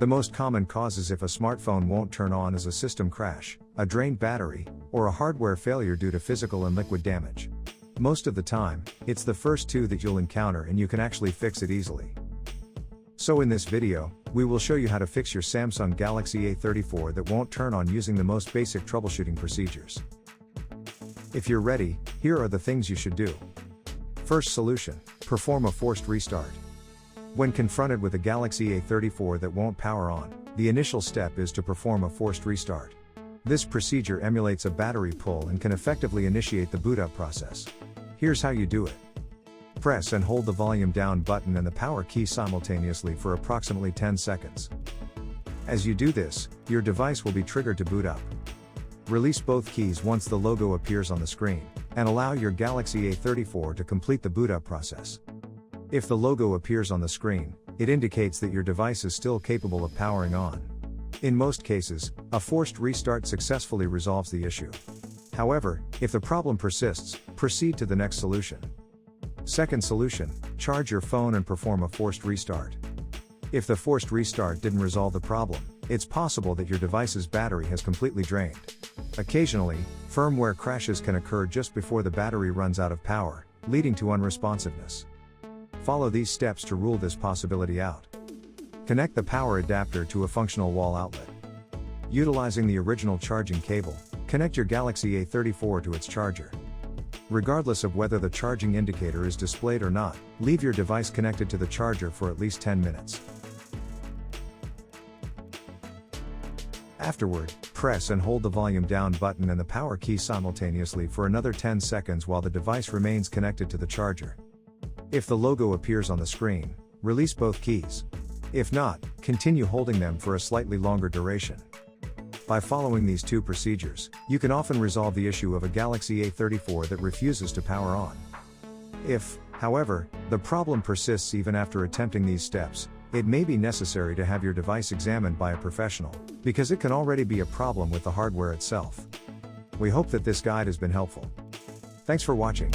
The most common causes if a smartphone won't turn on is a system crash, a drained battery, or a hardware failure due to physical and liquid damage. Most of the time, it's the first two that you'll encounter and you can actually fix it easily. So in this video, we will show you how to fix your Samsung Galaxy A34 that won't turn on using the most basic troubleshooting procedures. If you're ready, here are the things you should do. First solution: perform a forced restart. When confronted with a Galaxy A34 that won't power on, the initial step is to perform a forced restart. This procedure emulates a battery pull and can effectively initiate the boot up process. Here's how you do it. Press and hold the volume down button and the power key simultaneously for approximately 10 seconds. As you do this, your device will be triggered to boot up. Release both keys once the logo appears on the screen, and allow your Galaxy A34 to complete the boot up process. If the logo appears on the screen, it indicates that your device is still capable of powering on. In most cases, a forced restart successfully resolves the issue. However, if the problem persists, proceed to the next solution. Second solution: charge your phone and perform a forced restart. If the forced restart didn't resolve the problem, it's possible that your device's battery has completely drained. Occasionally, firmware crashes can occur just before the battery runs out of power, leading to unresponsiveness. Follow these steps to rule this possibility out. Connect the power adapter to a functional wall outlet. Utilizing the original charging cable, connect your Galaxy A34 to its charger. Regardless of whether the charging indicator is displayed or not, leave your device connected to the charger for at least 10 minutes. Afterward, press and hold the volume down button and the power key simultaneously for another 10 seconds while the device remains connected to the charger. If the logo appears on the screen, release both keys. If not, continue holding them for a slightly longer duration. By following these two procedures, you can often resolve the issue of a Galaxy A34 that refuses to power on. If, however, the problem persists even after attempting these steps, it may be necessary to have your device examined by a professional, because it can already be a problem with the hardware itself. We hope that this guide has been helpful. Thanks for watching.